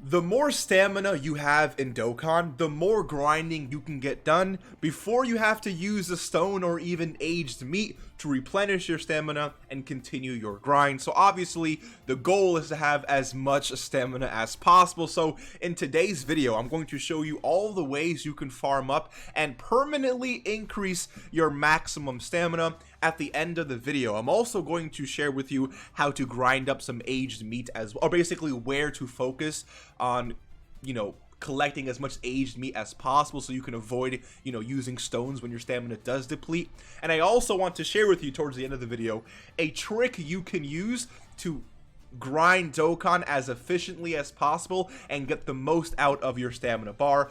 The more stamina you have in Dokkan, the more grinding you can get done before you have to use a stone or even aged meat to replenish your stamina and continue your grind. So obviously the goal is to have as much stamina as possible. So in today's video, I'm going to show you all the ways you can farm up and permanently increase your maximum stamina. At the end of the video, I'm also going to share with you how to grind up some aged meat as well, or basically where to focus on, collecting as much aged meat as possible so you can avoid, using stones when your stamina does deplete. And I also want to share with you towards the end of the video a trick you can use to grind Dokkan as efficiently as possible and get the most out of your stamina bar.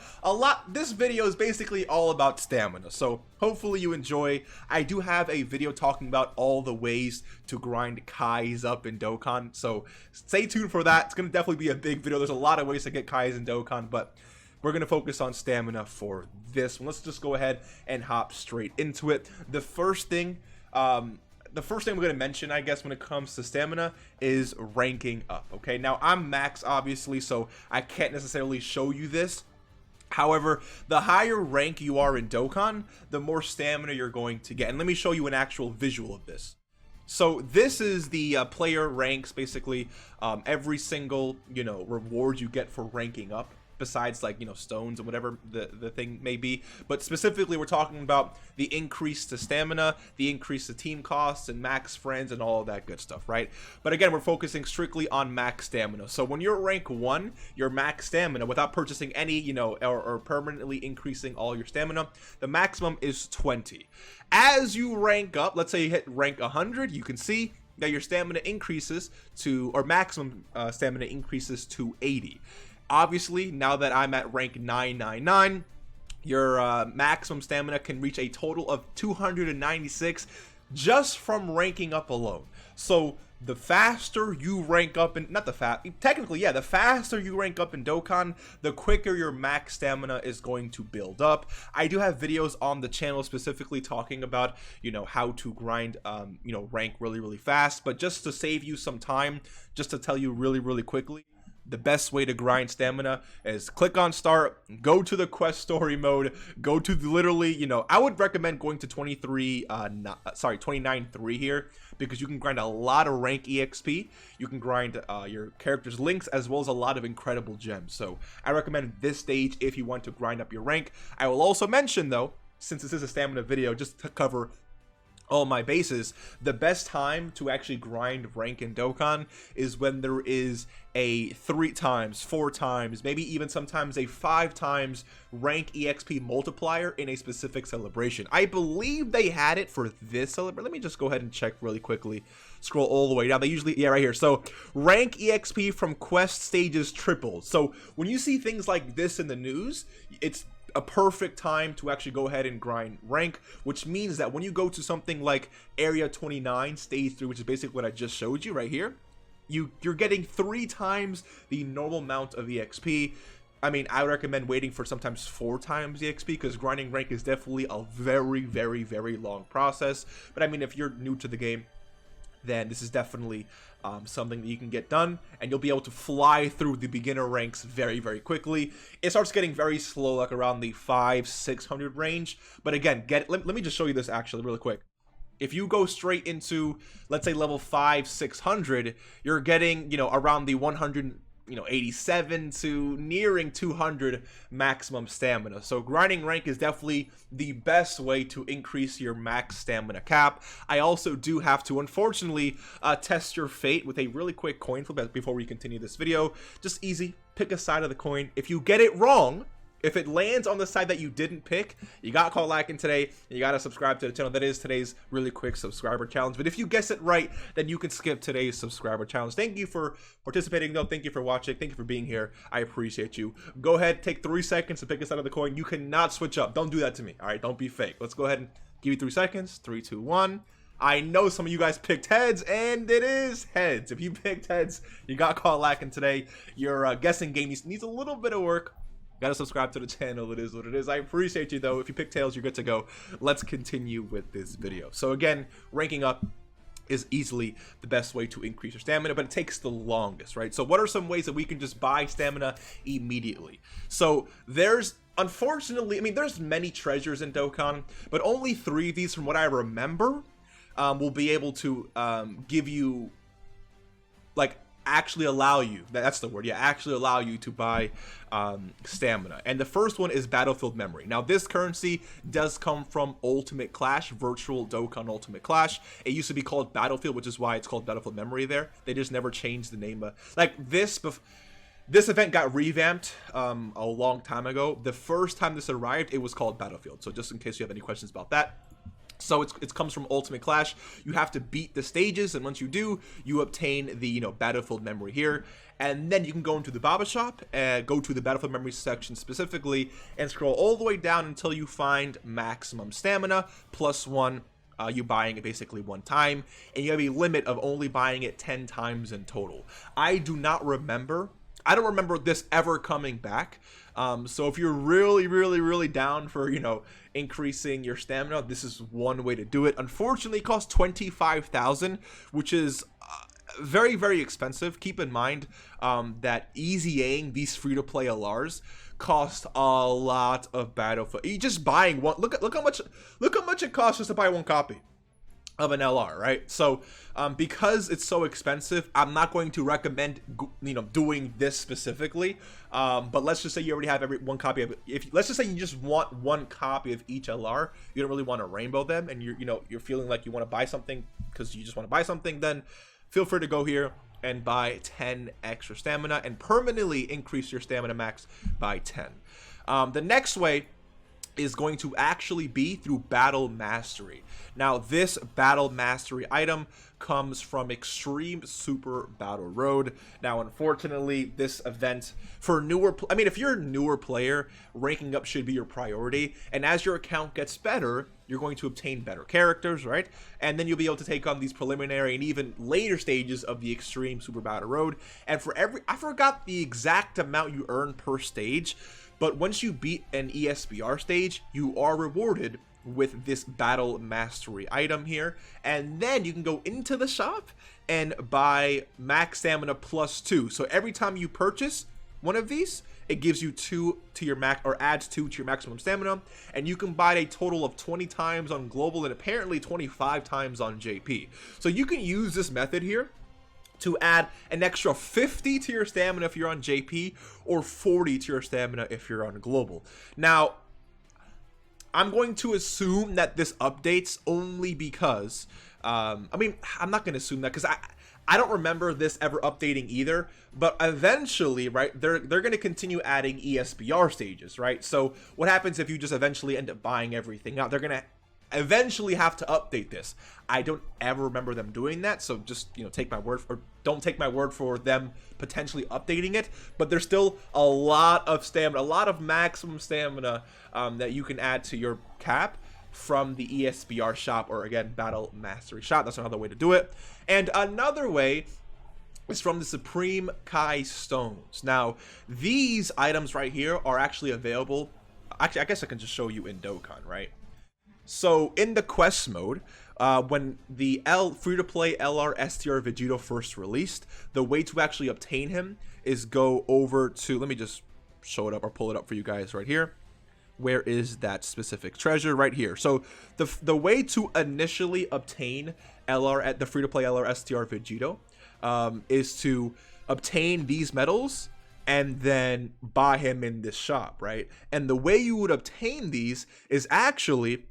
This video is basically all about stamina, so hopefully you enjoy. I do have a video talking about all the ways to grind Kais up in Dokkan, so stay tuned for that. It's gonna definitely be a big video. There's a lot of ways to get Kais in Dokkan, but we're gonna focus on stamina for this one. Let's just go ahead and hop straight into it. The first thing we're going to mention, I guess, when it comes to stamina is ranking up. Okay, now I'm max, obviously, so I can't necessarily show you this. However, the higher rank you are in Dokkan, the more stamina you're going to get. And let me show you an actual visual of this. So this is the player ranks, basically every single, reward you get for ranking up, besides like stones and whatever the thing may be. But specifically we're talking about the increase to stamina, the increase to team costs, and max friends and all of that good stuff, right? But again, we're focusing strictly on max stamina. So when you're rank 1, your max stamina, without purchasing any or permanently increasing all your stamina, the maximum is 20. As you rank up, let's say you hit rank 100, you can see that your stamina increases to, or maximum stamina increases to 80. Obviously, now that I'm at rank 999, your maximum stamina can reach a total of 296 just from ranking up alone. So the faster you rank up in, the faster you rank up in Dokkan, the quicker your max stamina is going to build up. I do have videos on the channel specifically talking about, how to grind, rank really fast. But just to save you some time, just to tell you really quickly, the best way to grind stamina is click on start, go to the quest story mode, go to literally, I would recommend going to 29.3 here, because you can grind a lot of rank EXP. You can grind your character's links as well as a lot of incredible gems. So I recommend this stage if you want to grind up your rank. I will also mention though, since this is a stamina video, just to cover all my bases, the best time to actually grind rank in Dokkan is when there is a 3 times, 4 times, maybe even sometimes a 5 times rank EXP multiplier in a specific celebration. I believe they had it for this celebration. Let me just go ahead and check really quickly. Scroll all the way down. They usually, right here. So rank EXP from quest stages tripled. So when you see things like this in the news, it's a perfect time to actually go ahead and grind rank, which means that when you go to something like area 29 stage 3, which is basically what I just showed you right here, you're getting 3 times the normal amount of EXP. I mean, I would recommend waiting for sometimes 4 times EXP, because grinding rank is definitely a very long process. But I mean, if you're new to the game, then this is definitely something that you can get done, and you'll be able to fly through the beginner ranks very quickly. It starts getting very slow, like around the 500-600 range. But again, let me just show you this actually really quick. If you go straight into, let's say, level 500-600, you're getting, around the 187 to nearing 200 maximum stamina. So grinding rank is definitely the best way to increase your max stamina cap. I also do have to, unfortunately, test your fate with a really quick coin flip before we continue this video. Just easy, pick a side of the coin. If you get it wrong, if it lands on the side that you didn't pick, you got caught lacking today. You got to subscribe to the channel. That is today's really quick subscriber challenge. But if you guess it right, then you can skip today's subscriber challenge. Thank you for participating, though. Thank you for watching. Thank you for being here. I appreciate you. Go ahead, take 3 seconds to pick a side of the coin. You cannot switch up. Don't do that to me. All right, don't be fake. Let's go ahead and give you 3 seconds. 3, 2, 1. I know some of you guys picked heads, and it is heads. If you picked heads, you got caught lacking today. Your guessing game needs a little bit of work. Gotta subscribe to the channel. It is what it is. I appreciate you though. If you pick tails, you're good to go. Let's continue with this video. So again, ranking up is easily the best way to increase your stamina, but it takes the longest, right? So what are some ways that we can just buy stamina immediately? So there's, unfortunately, I mean, there's many treasures in Dokkan, but only 3 of these, from what I remember, will be able to give you, like, actually allow you, that's the word, yeah, actually allow you to buy stamina. And the first one is Battlefield Memory. Now this currency does come from Ultimate Clash, Virtual Dokkan Ultimate Clash. It used to be called Battlefield, which is why it's called Battlefield Memory there. They just never changed the name. Like this event got revamped a long time ago. The first time this arrived, it was called Battlefield. So just in case you have any questions about that. So it comes from Ultimate Clash. You have to beat the stages, and once you do, you obtain the Battlefield Memory here, and then you can go into the Baba shop and go to the Battlefield Memory section specifically, and scroll all the way down until you find maximum stamina +1. You buying it basically 1 time, and you have a limit of only buying it 10 times in total. I don't remember this ever coming back. So if you're really down for, increasing your stamina, this is one way to do it. Unfortunately, it costs 25,000, which is very expensive. Keep in mind that easying these free-to-play LRs cost a lot of Battlefield. You just buying one. Look how much it costs just to buy 1 copy of an LR, right? So because it's so expensive, I'm not going to recommend doing this specifically, but let's just say you already have 1 copy of it. Let's just say you just want 1 copy of each LR, you don't really want to rainbow them, and you're feeling like you want to buy something because you just want to buy something, then feel free to go here and buy 10 extra stamina and permanently increase your stamina max by 10. The next way is going to actually be through Battle Mastery. Now this Battle Mastery item comes from Extreme Super Battle Road. Now unfortunately, this event for if you're a newer player, ranking up should be your priority, and as your account gets better, you're going to obtain better characters, right? And then you'll be able to take on these preliminary and even later stages of the Extreme Super Battle Road. And for I forgot the exact amount you earn per stage, but once you beat an ESBR stage, you are rewarded with this Battle Mastery item here. And then you can go into the shop and buy max stamina +2. So every time you purchase one of these, it gives you 2 to your max, or adds 2 to your maximum stamina. And you can buy a total of 20 times on global and apparently 25 times on JP. So you can use this method here to add an extra 50 to your stamina if you're on JP, or 40 to your stamina if you're on global. Now, I'm going to assume that this updates only because, I'm not going to assume that because I don't remember this ever updating either, but eventually, right, they're going to continue adding ESBR stages, right? So what happens if you just eventually end up buying everything out? They're going to eventually have to update this. I don't ever remember them doing that, so just take my word for, or don't take my word for them potentially updating it. But there's still a lot of stamina, a lot of maximum stamina that you can add to your cap from the ESBR shop, or again, Battle Mastery shop. That's another way to do it. And another way is from the Supreme Kai Stones. Now these items right here are actually available. Actually, I guess I can just show you in Dokkan, right? So in the quest mode, when the free-to-play LR STR Vegito first released, the way to actually obtain him is go over to, let me just show it up or pull it up for you guys right here. Where is that specific treasure? Right here. So the way to initially obtain LR at the free-to-play LR STR Vegito is to obtain these medals and then buy him in this shop, right? And the way you would obtain these is actually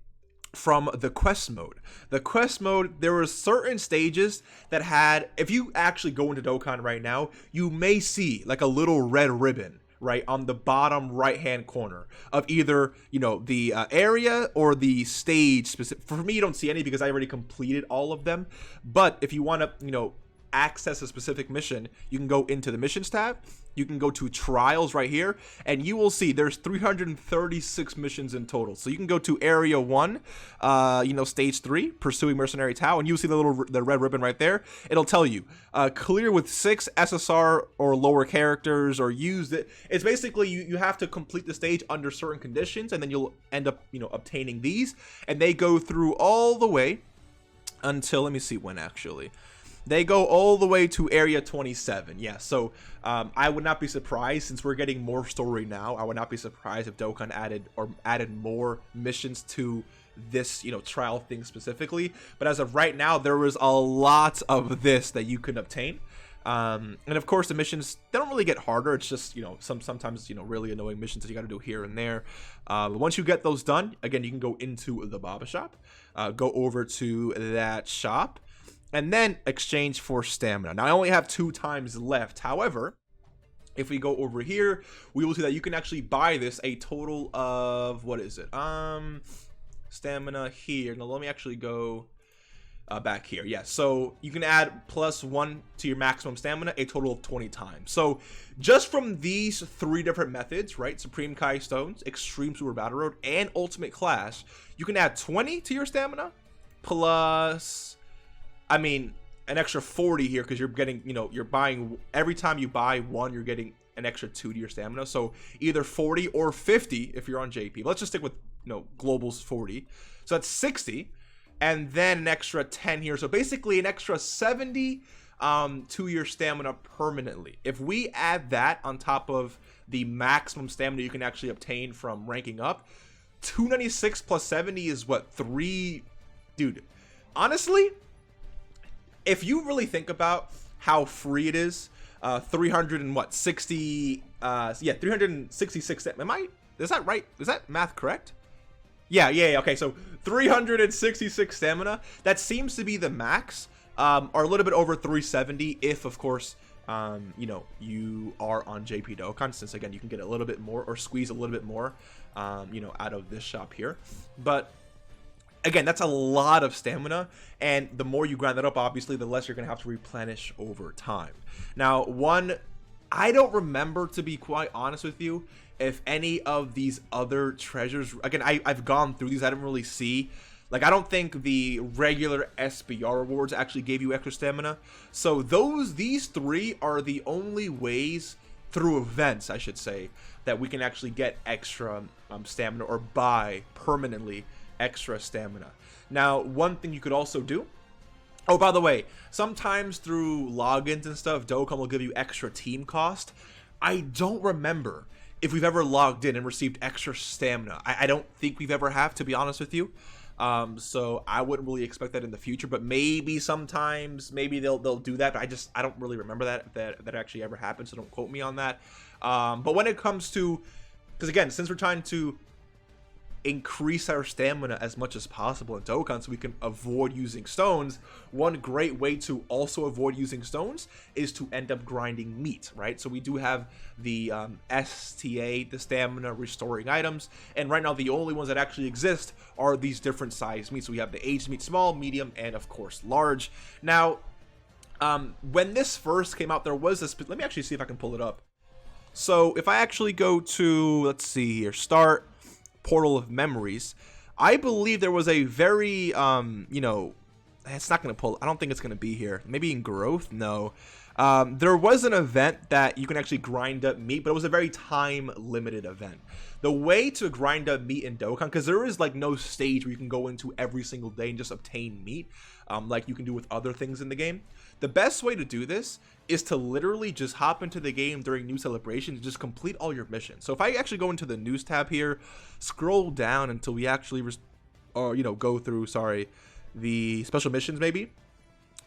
from the quest mode. The quest mode, there were certain stages that had, if you actually go into Dokkan right now, you may see like a little red ribbon right on the bottom right hand corner of either the area or the stage specific. For me, you don't see any because I already completed all of them, but if you want to access a specific mission, you can go into the missions tab, you can go to trials right here, and you will see there's 336 missions in total. So you can go to area 1, stage 3, pursuing mercenary Tau, and you'll see the red ribbon right there. It'll tell you clear with 6 SSR or lower characters, or use it. It's basically you have to complete the stage under certain conditions, and then you'll end up obtaining these, and they go through all the way until, let me see when actually. They go all the way to area 27. Yeah, so I would not be surprised, since we're getting more story now, I would not be surprised if Dokkan added more missions to this, trial thing specifically. But as of right now, there was a lot of this that you can obtain. And of course, the missions, they don't really get harder. It's just, sometimes, really annoying missions that you got to do here and there. But once you get those done, again, you can go into the Baba shop, go over to that shop, and then exchange for stamina. Now, I only have 2 times left. However, if we go over here, we will see that you can actually buy this a total of, what is it? Stamina here. Now, let me actually go back here. Yeah, so you can add +1 to your maximum stamina a total of 20 times. So just from these 3 different methods, right? Supreme Kai Stones, Extreme Super Battle Road, and Ultimate Clash, you can add 20 to your stamina plus, I mean, an extra 40 here, because you're getting, you're buying, every time you buy 1, you're getting an extra 2 to your stamina. So either 40 or 50 if you're on JP. But let's just stick with, Global's 40. So that's 60. And then an extra 10 here. So basically an extra 70 to your stamina permanently. If we add that on top of the maximum stamina you can actually obtain from ranking up, 296 plus 70 is what, 3? Dude, honestly, if you really think about how free it is, 360, 366, is that right? Is that math correct? Yeah, okay, so 366 stamina, that seems to be the max, or a little bit over 370 if, of course, you are on JP Dokkan, since, again, you can get a little bit more, or squeeze a little bit more, out of this shop here. But again, that's a lot of stamina, and the more you grind that up, obviously, the less you're going to have to replenish over time. Now, I don't remember, to be quite honest with you, if any of these other treasures, again, I've gone through these, I didn't really see, like, I don't think the regular SBR rewards actually gave you extra stamina. So these 3 are the only ways, through events, I should say, that we can actually get extra stamina, or buy permanently extra stamina. Now, one thing you could also do, oh, by the way, sometimes through logins and stuff, Dokkan will give you extra team cost. I don't remember if we've ever logged in and received extra stamina. I don't think we've ever have, to be honest with you. So I wouldn't really expect that in the future, but maybe sometimes, maybe they'll do that. But I don't really remember that actually ever happened, so don't quote me on that. But when it comes to, because again, since we're trying to increase our stamina as much as possible in Dokkan so we can avoid using stones, one great way to also avoid using stones is to end up grinding meat, right? So we do have the STA, the stamina restoring items, and right now the only ones that actually exist are these different size meats. So we have the aged meat, small, medium, and of course large. Now, when this first came out, there was this, let me actually see if I can pull it up. So if I actually go to, let's see here, start Portal of Memories, I believe there was a very it's not gonna pull, I don't think it's gonna be here, maybe in growth. No, there was an event that you can actually grind up meat, but it was a very time limited event. The way to grind up meat in Dokkan, because there is like no stage where you can go into every single day and just obtain meat, like you can do with other things in the game. The best way to do this is to literally just hop into the game during new celebrations and just complete all your missions. So if I actually go into the news tab here, scroll down until we actually go through, the special missions, maybe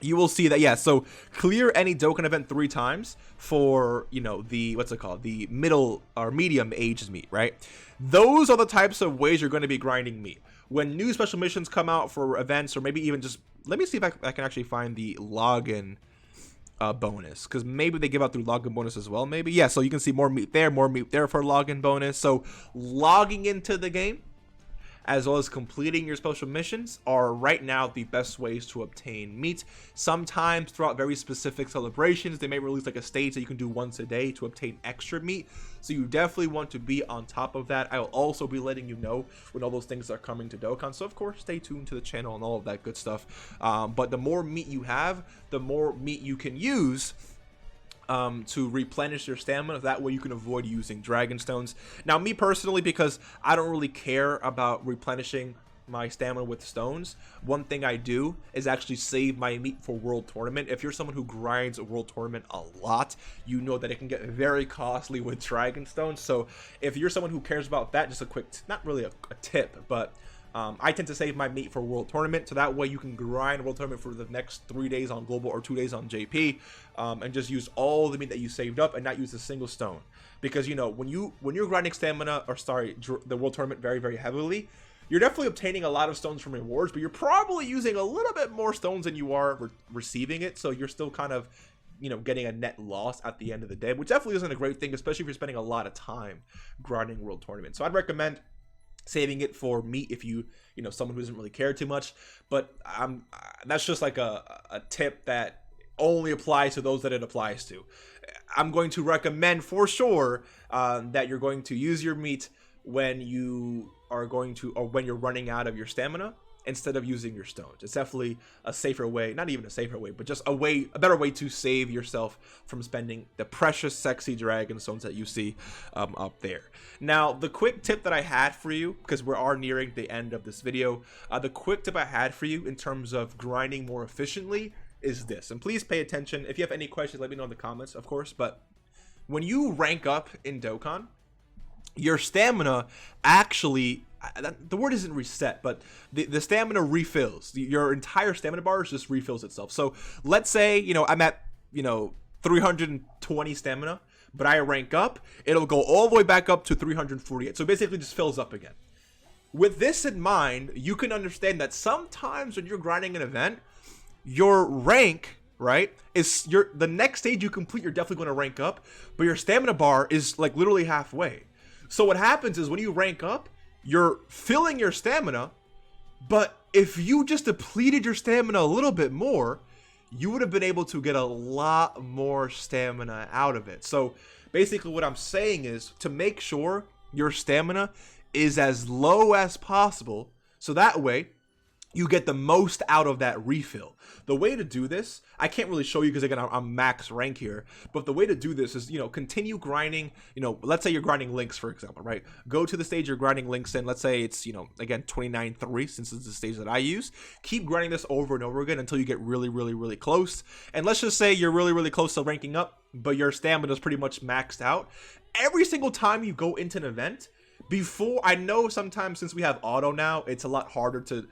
you will see that, yeah, so clear any Dokkan event 3 times for, the, what's it called, the middle or medium aged meat, right? Those are the types of ways you're going to be grinding meat. When new special missions come out for events, or maybe even just, let me see if I can actually find the login bonus, because maybe they give out through login bonus as well, maybe. Yeah, so you can see more meat there for login bonus. So logging into the game as well as completing your special missions are right now the best ways to obtain meat. Sometimes throughout very specific celebrations, they may release like a stage that you can do once a day to obtain extra meat. So you definitely want to be on top of that. I will also be letting you know when all those things are coming to Dokkan. So of course, stay tuned to the channel and all of that good stuff. But the more meat you have, the more meat you can use to replenish your stamina. That way you can avoid using dragon stones. Now, me personally, because I don't really care about replenishing my stamina with stones, one thing I do is actually save my meat for World Tournament. If you're someone who grinds a World Tournament a lot, you know that it can get very costly with Dragon Stones. So if you're someone who cares about that, just a quick, not really a tip, but I tend to save my meat for World Tournament, so that way you can grind World Tournament for the next 3 days on Global or 2 days on JP, and just use all the meat that you saved up and not use a single stone. Because, you know, when you're grinding stamina, or sorry, the World Tournament very, very heavily, you're definitely obtaining a lot of stones from rewards, but you're probably using a little bit more stones than you are receiving it, so you're still kind of, you know, getting a net loss at the end of the day, which definitely isn't a great thing, especially if you're spending a lot of time grinding World Tournament. So I'd recommend saving it for meat if you know, someone who doesn't really care too much. But that's just like a tip that only applies to those that it applies to. I'm going to recommend for sure that you're going to use your meat when you are going to, or when you're running out of your stamina, instead of using your stones. It's definitely a safer way, not even a safer way, but just a better way to save yourself from spending the precious, sexy dragon stones that you see up there. Now, the quick tip that I had for you, because we are nearing the end of this video, the quick tip I had for you in terms of grinding more efficiently is this. And please pay attention. If you have any questions, let me know in the comments, of course. But when you rank up in Dokkan, your stamina actually, the word isn't reset, but the stamina refills. Your entire stamina bar just refills itself. So let's say, you know, I'm at, you know, 320 stamina, but I rank up, it'll go all the way back up to 348. So basically just fills up again. With this in mind, you can understand that sometimes when you're grinding an event, your rank, right, is the next stage you complete, you're definitely going to rank up, but your stamina bar is like literally halfway. So what happens is when you rank up, you're filling your stamina, but if you just depleted your stamina a little bit more, you would have been able to get a lot more stamina out of it. So basically what I'm saying is to make sure your stamina is as low as possible, so that way you get the most out of that refill. The way to do this, I can't really show you because again, I'm max rank here, but the way to do this is, you know, continue grinding, you know, let's say you're grinding links, for example, right? Go to the stage you're grinding links in, let's say it's, you know, again, 29-3, since it's the stage that I use. Keep grinding this over and over again until you get really, really, really close. And let's just say you're really, really close to ranking up, but your stamina is pretty much maxed out. Every single time you go into an event, before, I know sometimes since we have auto now, it's a lot harder to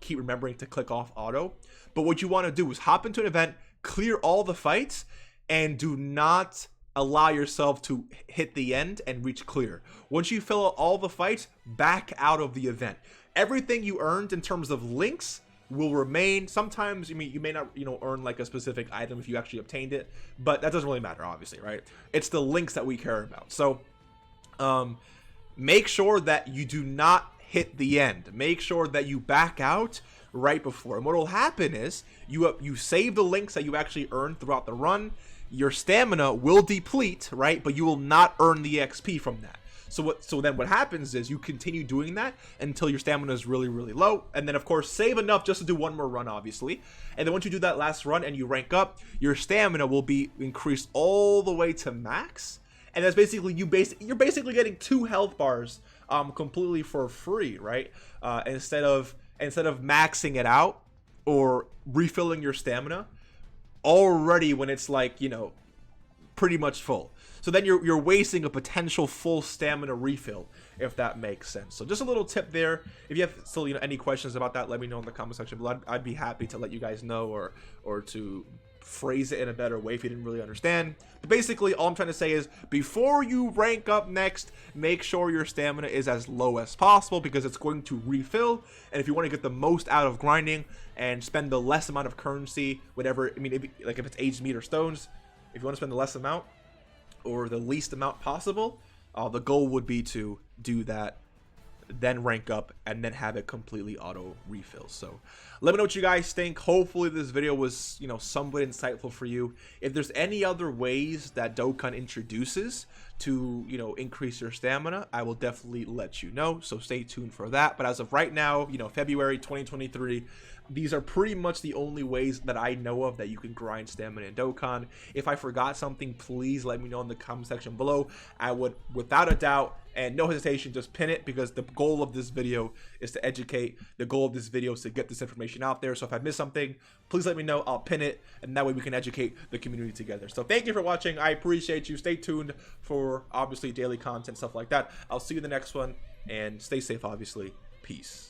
keep remembering to click off auto, but what you want to do is hop into an event, clear all the fights, and do not allow yourself to hit the end and reach clear. Once you fill out all the fights, back out of the event. Everything you earned in terms of links will remain. Sometimes, I mean, you may not, you know, earn like a specific item if you actually obtained it, but that doesn't really matter, obviously, right? It's the links that we care about. So make sure that you do not hit the end. Make sure that you back out right before. And what will happen is you save the links that you actually earned throughout the run. Your stamina will deplete, right? But you will not earn the XP from that. So then what happens is you continue doing that until your stamina is really, really low. And then of course save enough just to do one more run, obviously. And then once you do that last run and you rank up, your stamina will be increased all the way to max. And that's basically you're basically getting 2 health bars completely for free, right? Instead of maxing it out or refilling your stamina already when it's like, you know, pretty much full. So then you're wasting a potential full stamina refill, if that makes sense. So just a little tip there. If you have still, you know, any questions about that, let me know in the comment section below. I'd be happy to let you guys know or to phrase it in a better way if you didn't really understand. But basically all I'm trying to say is before you rank up next, make sure your stamina is as low as possible because it's going to refill. And if you want to get the most out of grinding and spend the less amount of currency, whatever, I mean, if it's aged meat or stones, if you want to spend the less amount or the least amount possible, the goal would be to do that, then rank up, and then have it completely auto refill. So let me know what you guys think. Hopefully this video was, you know, somewhat insightful for you. If there's any other ways that Dokkan introduces to, you know, increase your stamina, I will definitely let you know, so stay tuned for that. But as of right now, you know, February 2023, these are pretty much the only ways that I know of that you can grind stamina in Dokkan. If I forgot something, please let me know in the comment section below. I would, without a doubt, and no hesitation, just pin it, because the goal of this video is to educate. The goal of this video is to get this information out there. So if I miss something, please let me know. I'll pin it, and that way we can educate the community together. So thank you for watching. I appreciate you. Stay tuned for obviously daily content, stuff like that. I'll see you in the next one, and stay safe, obviously. Peace.